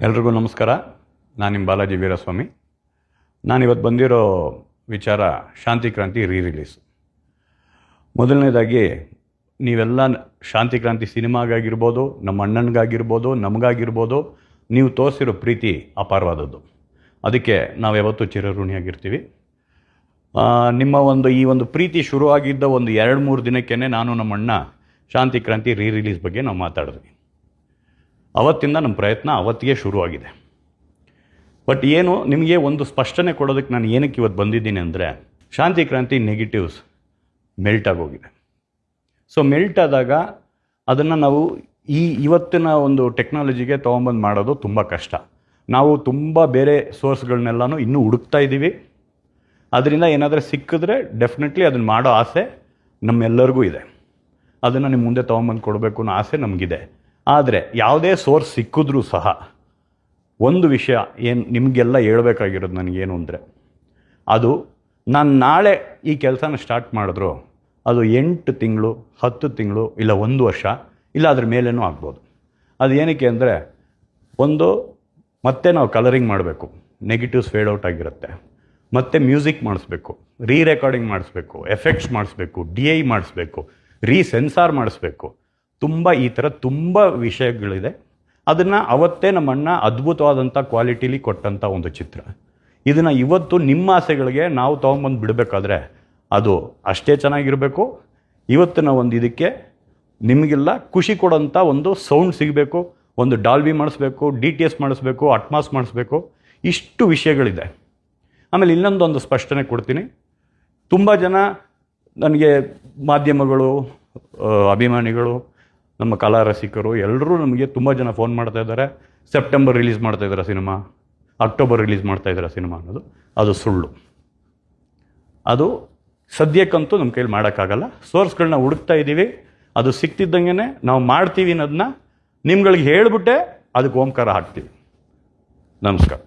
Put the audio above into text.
ಎಲ್ರಿಗೂ ನಮಸ್ಕಾರ. ನಾನು ನಿಮ್ಮ ಬಾಲಾಜಿ ವೀರಸ್ವಾಮಿ. ನಾನಿವತ್ತು ಬಂದಿರೋ ವಿಚಾರ ಶಾಂತಿ ಕ್ರಾಂತಿ ರಿಲೀಸ್. ಮೊದಲನೇದಾಗಿ ನೀವೆಲ್ಲ ಶಾಂತಿ ಕ್ರಾಂತಿ ಸಿನಿಮಾಗಾಗಿರ್ಬೋದು, ನಮ್ಮ ಅಣ್ಣನಿಗಾಗಿರ್ಬೋದು, ನಮಗಾಗಿರ್ಬೋದು, ನೀವು ತೋರಿಸಿರೋ ಪ್ರೀತಿ ಅಪಾರವಾದದ್ದು. ಅದಕ್ಕೆ ನಾವು ಯಾವತ್ತೂ ಚಿರಋಣಿಯಾಗಿರ್ತೀವಿ. ನಿಮ್ಮ ಈ ಒಂದು ಪ್ರೀತಿ ಶುರುವಾಗಿದ್ದ ಒಂದು 2-3 ದಿನಕ್ಕೇ ನಾನು ನಮ್ಮ ಅಣ್ಣ ಶಾಂತಿ ಕ್ರಾಂತಿ ರಿಲೀಸ್ ಬಗ್ಗೆ ನಾವು ಮಾತಾಡಿದ್ವಿ. ಅವತ್ತಿಂದ ನಮ್ಮ ಪ್ರಯತ್ನ ಅವತ್ತಿಗೆ ಶುರುವಾಗಿದೆ. ಬಟ್ ಏನು ನಿಮಗೆ ಒಂದು ಸ್ಪಷ್ಟನೆ ಕೊಡೋದಕ್ಕೆ ನಾನು ಏನಕ್ಕೆ ಇವತ್ತು ಬಂದಿದ್ದೀನಿ ಅಂದರೆ, ಶಾಂತಿ ಕ್ರಾಂತಿ ನೆಗೆಟಿವ್ಸ್ ಮೆಲ್ಟ್ ಆಗೋಗಿದೆ. ಸೊ ಮೆಲ್ಟ್ ಆದಾಗ ಅದನ್ನು ನಾವು ಇವತ್ತಿನ ಒಂದು ಟೆಕ್ನಾಲಜಿಗೆ ತೊಗೊಂಬಂದು ಮಾಡೋದು ತುಂಬ ಕಷ್ಟ. ನಾವು ತುಂಬ ಬೇರೆ ಸೋರ್ಸ್ಗಳನ್ನೆಲ್ಲನೂ ಇನ್ನೂ ಹುಡುಕ್ತಾ ಇದ್ದೀವಿ. ಅದರಿಂದ ಏನಾದರೂ ಸಿಕ್ಕಿದ್ರೆ ಡೆಫಿನೆಟ್ಲಿ ಅದನ್ನು ಮಾಡೋ ಆಸೆ ನಮ್ಮೆಲ್ಲರಿಗೂ ಇದೆ. ಅದನ್ನು ನಿಮ್ಮ ಮುಂದೆ ತೊಗೊಂಬಂದು ಕೊಡಬೇಕು ಅನ್ನೋ ಆಸೆ ನಮಗಿದೆ. ಆದರೆ ಯಾವುದೇ ಸೋರ್ಸ್ ಸಿಕ್ಕಿದ್ರೂ ಸಹ ಒಂದು ವಿಷಯ ಏನು ನಿಮಗೆಲ್ಲ ಹೇಳ್ಬೇಕಾಗಿರೋದು ನನಗೇನು ಅಂದರೆ, ಅದು ನಾನು ನಾಳೆ ಈ ಕೆಲಸನ ಸ್ಟಾರ್ಟ್ ಮಾಡಿದ್ರು ಅದು 8 ತಿಂಗಳು, 10 ತಿಂಗಳು, ಇಲ್ಲ 1 ವರ್ಷ, ಇಲ್ಲ ಅದ್ರ ಮೇಲೇನೂ ಆಗ್ಬೋದು. ಅದು ಏನಕ್ಕೆ ಅಂದರೆ, ಮತ್ತೆ ನಾವು ಕಲರಿಂಗ್ ಮಾಡಬೇಕು, ನೆಗೆಟಿವ್ಸ್ ಫೇಡ್ ಔಟ್ ಆಗಿರುತ್ತೆ, ಮತ್ತು ಮ್ಯೂಸಿಕ್ ಮಾಡಿಸ್ಬೇಕು, ರೆಕಾರ್ಡಿಂಗ್ ಮಾಡಿಸ್ಬೇಕು, ಎಫೆಕ್ಟ್ಸ್ ಮಾಡಿಸ್ಬೇಕು, DI ಮಾಡಿಸ್ಬೇಕು, ಸೆನ್ಸಾರ್ ಮಾಡಿಸ್ಬೇಕು, ಈ ಥರ ತುಂಬ ವಿಷಯಗಳಿದೆ. ಅದನ್ನು ಅವತ್ತೇ ನಮ್ಮ ಅಣ್ಣ ಅದ್ಭುತವಾದಂಥ ಕ್ವಾಲಿಟಿಲಿ ಕೊಟ್ಟಂಥ ಒಂದು ಚಿತ್ರ. ಇದನ್ನು ಇವತ್ತು ನಿಮ್ಮ ಆಸೆಗಳಿಗೆ ನಾವು ತೊಗೊಂಬಂದು ಬಿಡಬೇಕಾದ್ರೆ ಅದು ಅಷ್ಟೇ ಚೆನ್ನಾಗಿರಬೇಕು. ಇವತ್ತಿನ ಇದಕ್ಕೆ ನಿಮಗೆಲ್ಲ ಖುಷಿ ಕೊಡೋಂಥ ಒಂದು ಸೌಂಡ್ ಸಿಗಬೇಕು, ಒಂದು ಡಾಲ್ಬಿ ಮಾಡಿಸ್ಬೇಕು, DTS ಮಾಡಿಸ್ಬೇಕು, ಅಟ್ಮಾಸ್ ಮಾಡಿಸ್ಬೇಕು, ಇಷ್ಟು ವಿಷಯಗಳಿದೆ. ಆಮೇಲೆ ಇನ್ನೊಂದೊಂದು ಸ್ಪಷ್ಟನೆ ಕೊಡ್ತೀನಿ. ತುಂಬ ಜನ ನನಗೆ ಮಾಧ್ಯಮಗಳು, ಅಭಿಮಾನಿಗಳು, ನಮ್ಮ ಕಲಾ ರಸಿಕರು ಎಲ್ಲರೂ ನಮಗೆ ತುಂಬ ಜನ ಫೋನ್ ಮಾಡ್ತಾ ಇದ್ದಾರೆ. ಸೆಪ್ಟೆಂಬರ್ ರಿಲೀಸ್ ಮಾಡ್ತಾಯಿದ್ದಾರೆ ಸಿನಿಮಾ, ಅಕ್ಟೋಬರ್ ರಿಲೀಸ್ ಮಾಡ್ತಾಯಿದ್ದಾರೆ ಸಿನಿಮಾ ಅನ್ನೋದು ಅದು ಸುಳ್ಳು. ಅದು ಸದ್ಯಕ್ಕಂತೂ ನಮ್ಮ ಕೈಲಿ ಮಾಡೋಕ್ಕಾಗಲ್ಲ. ಸೋರ್ಸ್ಗಳನ್ನ ಹುಡುಕ್ತಾ ಇದ್ದೀವಿ. ಅದು ಸಿಕ್ತಿದ್ದಂಗೆ ನಾವು ಮಾಡ್ತೀವಿ ಅನ್ನೋದನ್ನ ನಿಮ್ಗಳಿಗೆ ಹೇಳಿಬಿಟ್ಟೆ ಅದಕ್ಕೆ ಓಂಕಾರ ಹಾಕ್ತೀವಿ. ನಮಸ್ಕಾರ.